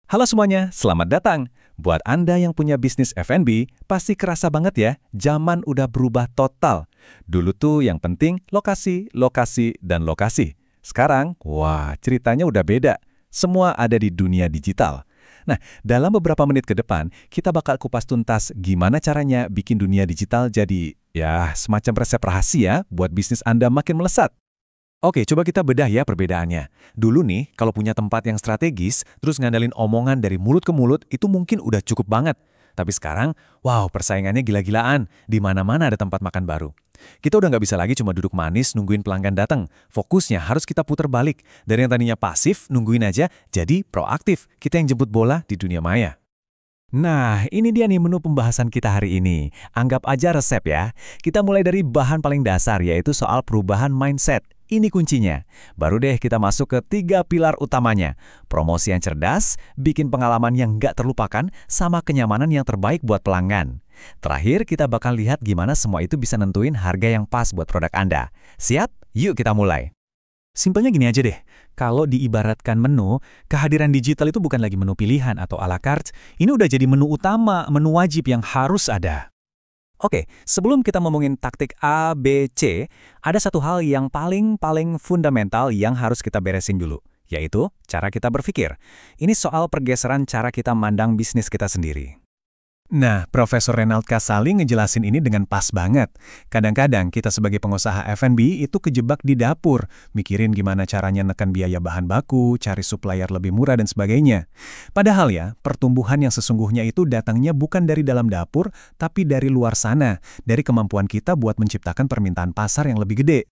Halo semuanya, selamat datang. Buat Anda yang punya bisnis F&B, pasti kerasa banget ya, zaman udah berubah total. Dulu tuh yang penting lokasi, lokasi, dan lokasi. Sekarang, wah ceritanya udah beda. Semua ada di dunia digital. Nah, dalam beberapa menit ke depan, kita bakal kupas tuntas gimana caranya bikin dunia digital jadi, ya, semacam resep rahasia buat bisnis Anda makin melesat. Oke, coba kita bedah ya perbedaannya. Dulu nih, kalau punya tempat yang strategis, terus ngandalin omongan dari mulut ke mulut, itu mungkin udah cukup banget. Tapi sekarang, wow, persaingannya gila-gilaan. Di mana-mana ada tempat makan baru. Kita udah nggak bisa lagi cuma duduk manis nungguin pelanggan datang. Fokusnya harus kita putar balik. Dari yang tadinya pasif, nungguin aja, jadi proaktif. Kita yang jemput bola di dunia maya. Nah, ini dia nih menu pembahasan kita hari ini. Anggap aja resep ya. Kita mulai dari bahan paling dasar, yaitu soal perubahan mindset. Ini kuncinya. Baru deh kita masuk ke 3 pilar utamanya. Promosi yang cerdas, bikin pengalaman yang nggak terlupakan, sama kenyamanan yang terbaik buat pelanggan. Terakhir, kita bakal lihat gimana semua itu bisa nentuin harga yang pas buat produk Anda. Siap? Yuk kita mulai. Simpelnya gini aja deh, kalau diibaratkan menu, kehadiran digital itu bukan lagi menu pilihan atau à la carte, ini udah jadi menu utama, menu wajib yang harus ada. Oke, sebelum kita ngomongin taktik A, B, C, ada satu hal yang paling fundamental yang harus kita beresin dulu, yaitu cara kita berpikir. Ini soal pergeseran cara kita mandang bisnis kita sendiri. Nah, Profesor Renald Kasali ngejelasin ini dengan pas banget. Kadang-kadang kita sebagai pengusaha F&B itu kejebak di dapur, mikirin gimana caranya nekan biaya bahan baku, cari supplier lebih murah dan sebagainya. Padahal ya, pertumbuhan yang sesungguhnya itu datangnya bukan dari dalam dapur, tapi dari luar sana, dari kemampuan kita buat menciptakan permintaan pasar yang lebih gede.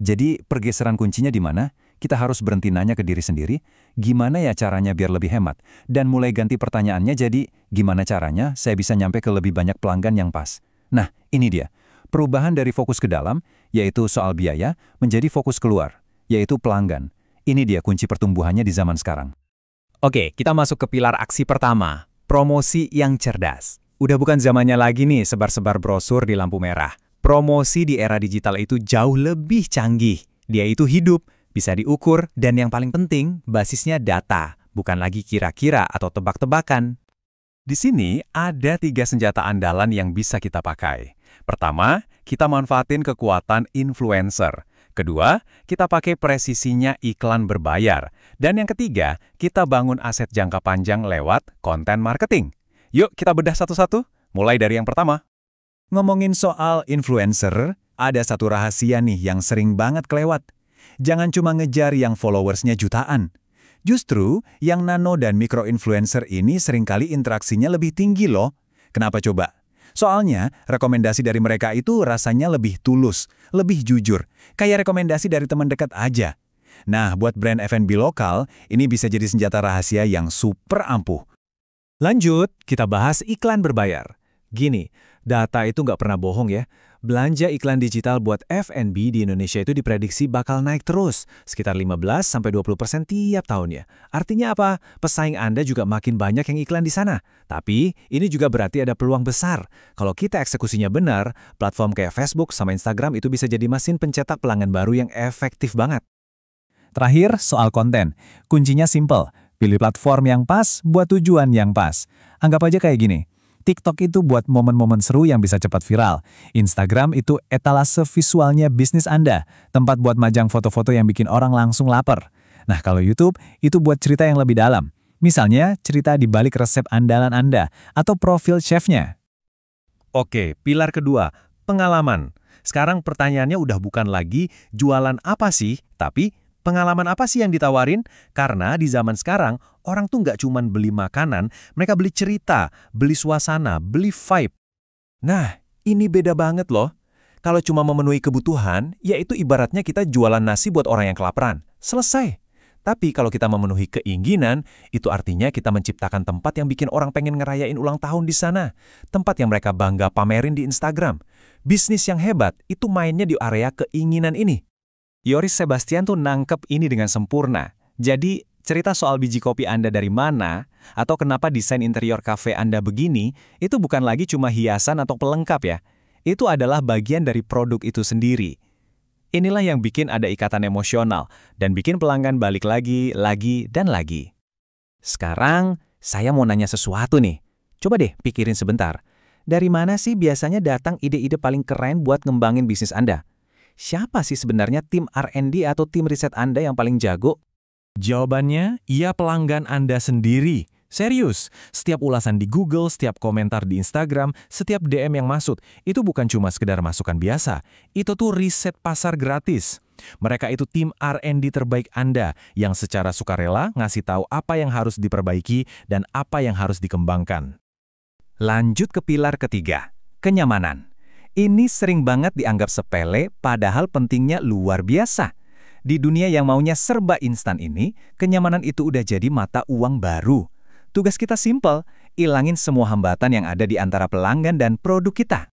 Jadi, pergeseran kuncinya di mana? Kita harus berhenti nanya ke diri sendiri, gimana ya caranya biar lebih hemat? Dan mulai ganti pertanyaannya jadi, gimana caranya saya bisa nyampe ke lebih banyak pelanggan yang pas? Nah, ini dia. Perubahan dari fokus ke dalam, yaitu soal biaya, menjadi fokus keluar, yaitu pelanggan. Ini dia kunci pertumbuhannya di zaman sekarang. Oke, kita masuk ke pilar aksi pertama, promosi yang cerdas. Udah bukan zamannya lagi nih sebar-sebar brosur di lampu merah. Promosi di era digital itu jauh lebih canggih. Dia itu hidup, bisa diukur, dan yang paling penting, basisnya data, bukan lagi kira-kira atau tebak-tebakan. Di sini ada 3 senjata andalan yang bisa kita pakai. Pertama, kita manfaatin kekuatan influencer. Kedua, kita pakai presisinya iklan berbayar. Dan yang ketiga, kita bangun aset jangka panjang lewat konten marketing. Yuk kita bedah satu-satu, mulai dari yang pertama. Ngomongin soal influencer, ada satu rahasia nih yang sering banget kelewat. Jangan cuma ngejar yang followersnya jutaan. Justru, yang nano dan mikro-influencer ini seringkali interaksinya lebih tinggi loh. Kenapa coba? Soalnya, rekomendasi dari mereka itu rasanya lebih tulus, lebih jujur. Kayak rekomendasi dari teman dekat aja. Nah, buat brand F&B lokal, ini bisa jadi senjata rahasia yang super ampuh. Lanjut, kita bahas iklan berbayar. Gini, data itu nggak pernah bohong ya. Belanja iklan digital buat F&B di Indonesia itu diprediksi bakal naik terus, sekitar 15-20% tiap tahunnya. Artinya apa? Pesaing Anda juga makin banyak yang iklan di sana. Tapi, ini juga berarti ada peluang besar. Kalau kita eksekusinya benar, platform kayak Facebook sama Instagram itu bisa jadi mesin pencetak pelanggan baru yang efektif banget. Terakhir, soal konten. Kuncinya simple. Pilih platform yang pas buat tujuan yang pas. Anggap aja kayak gini. TikTok itu buat momen-momen seru yang bisa cepat viral. Instagram itu etalase visualnya bisnis Anda, tempat buat majang foto-foto yang bikin orang langsung lapar. Nah, kalau YouTube itu buat cerita yang lebih dalam. Misalnya, cerita di balik resep andalan Anda atau profil chefnya. Oke, pilar kedua, pengalaman. Sekarang pertanyaannya udah bukan lagi jualan apa sih, tapi pengalaman apa sih yang ditawarin? Karena di zaman sekarang, orang tuh nggak cuma beli makanan, mereka beli cerita, beli suasana, beli vibe. Nah, ini beda banget loh. Kalau cuma memenuhi kebutuhan, ya itu ibaratnya kita jualan nasi buat orang yang kelaparan. Selesai. Tapi kalau kita memenuhi keinginan, itu artinya kita menciptakan tempat yang bikin orang pengen ngerayain ulang tahun di sana. Tempat yang mereka bangga pamerin di Instagram. Bisnis yang hebat, itu mainnya di area keinginan ini. Yoris Sebastian tuh nangkep ini dengan sempurna. Jadi, cerita soal biji kopi Anda dari mana, atau kenapa desain interior kafe Anda begini, itu bukan lagi cuma hiasan atau pelengkap ya. Itu adalah bagian dari produk itu sendiri. Inilah yang bikin ada ikatan emosional, dan bikin pelanggan balik lagi, dan lagi. Sekarang, saya mau nanya sesuatu nih. Coba deh pikirin sebentar. Dari mana sih biasanya datang ide-ide paling keren buat ngembangin bisnis Anda? Siapa sih sebenarnya tim R&D atau tim riset Anda yang paling jago? Jawabannya, ia pelanggan Anda sendiri. Serius, setiap ulasan di Google, setiap komentar di Instagram, setiap DM yang masuk, itu bukan cuma sekedar masukan biasa. Itu tuh riset pasar gratis. Mereka itu tim R&D terbaik Anda yang secara sukarela ngasih tahu apa yang harus diperbaiki dan apa yang harus dikembangkan. Lanjut ke pilar ketiga, kenyamanan. Ini sering banget dianggap sepele, padahal pentingnya luar biasa. Di dunia yang maunya serba instan ini, kenyamanan itu udah jadi mata uang baru. Tugas kita simpel, ilangin semua hambatan yang ada di antara pelanggan dan produk kita.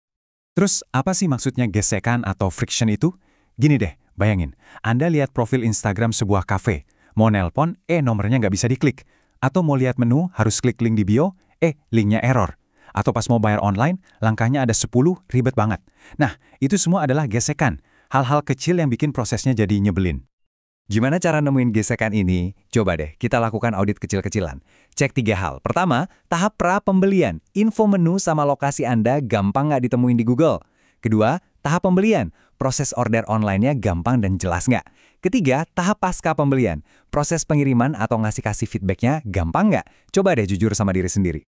Terus, apa sih maksudnya gesekan atau friction itu? Gini deh, bayangin, Anda lihat profil Instagram sebuah kafe. Mau nelpon, nomornya nggak bisa diklik. Atau mau lihat menu, harus klik link di bio, linknya error. Atau pas mau bayar online, langkahnya ada 10, ribet banget. Nah, itu semua adalah gesekan. Hal-hal kecil yang bikin prosesnya jadi nyebelin. Gimana cara nemuin gesekan ini? Coba deh, kita lakukan audit kecil-kecilan. Cek 3 hal. Pertama, tahap pra-pembelian. Info menu sama lokasi Anda gampang nggak ditemuin di Google. Kedua, tahap pembelian. Proses order online-nya gampang dan jelas nggak? Ketiga, tahap pasca pembelian. Proses pengiriman atau ngasih-kasih feedback-nya gampang nggak? Coba deh jujur sama diri sendiri.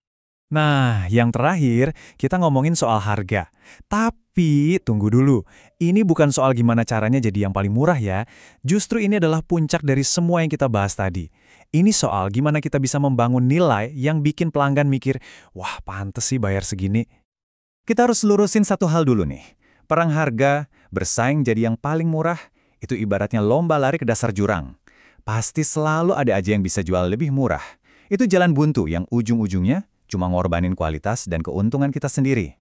Nah, yang terakhir, kita ngomongin soal harga. Tapi, tunggu dulu. Ini bukan soal gimana caranya jadi yang paling murah ya. Justru ini adalah puncak dari semua yang kita bahas tadi. Ini soal gimana kita bisa membangun nilai yang bikin pelanggan mikir, wah pantes sih bayar segini. Kita harus lurusin satu hal dulu nih. Perang harga, bersaing jadi yang paling murah, itu ibaratnya lomba lari ke dasar jurang. Pasti selalu ada aja yang bisa jual lebih murah. Itu jalan buntu yang ujung-ujungnya cuma ngorbanin kualitas dan keuntungan kita sendiri.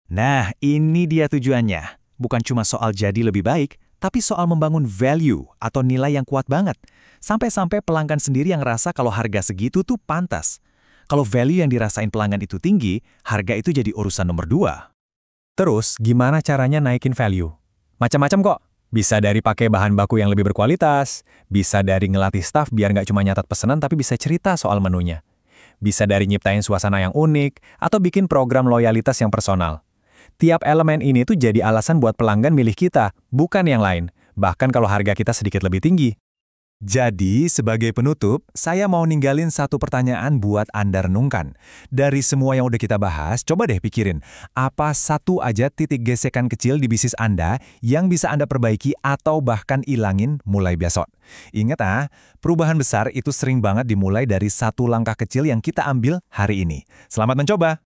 Nah, ini dia tujuannya. Bukan cuma soal jadi lebih baik, tapi soal membangun value atau nilai yang kuat banget. Sampai-sampai pelanggan sendiri yang ngerasa kalau harga segitu tuh pantas. Kalau value yang dirasain pelanggan itu tinggi, harga itu jadi urusan nomor 2. Terus, gimana caranya naikin value? Macam-macam kok. Bisa dari pakai bahan baku yang lebih berkualitas, bisa dari ngelatih staff biar nggak cuma nyatat pesanan tapi bisa cerita soal menunya. Bisa dari nyiptain suasana yang unik, atau bikin program loyalitas yang personal. Tiap elemen ini tuh jadi alasan buat pelanggan milih kita, bukan yang lain, bahkan kalau harga kita sedikit lebih tinggi. Jadi, sebagai penutup, saya mau ninggalin satu pertanyaan buat Anda renungkan. Dari semua yang udah kita bahas, coba deh pikirin, apa satu aja titik gesekan kecil di bisnis Anda yang bisa Anda perbaiki atau bahkan ilangin mulai besok. Ingat perubahan besar itu sering banget dimulai dari satu langkah kecil yang kita ambil hari ini. Selamat mencoba!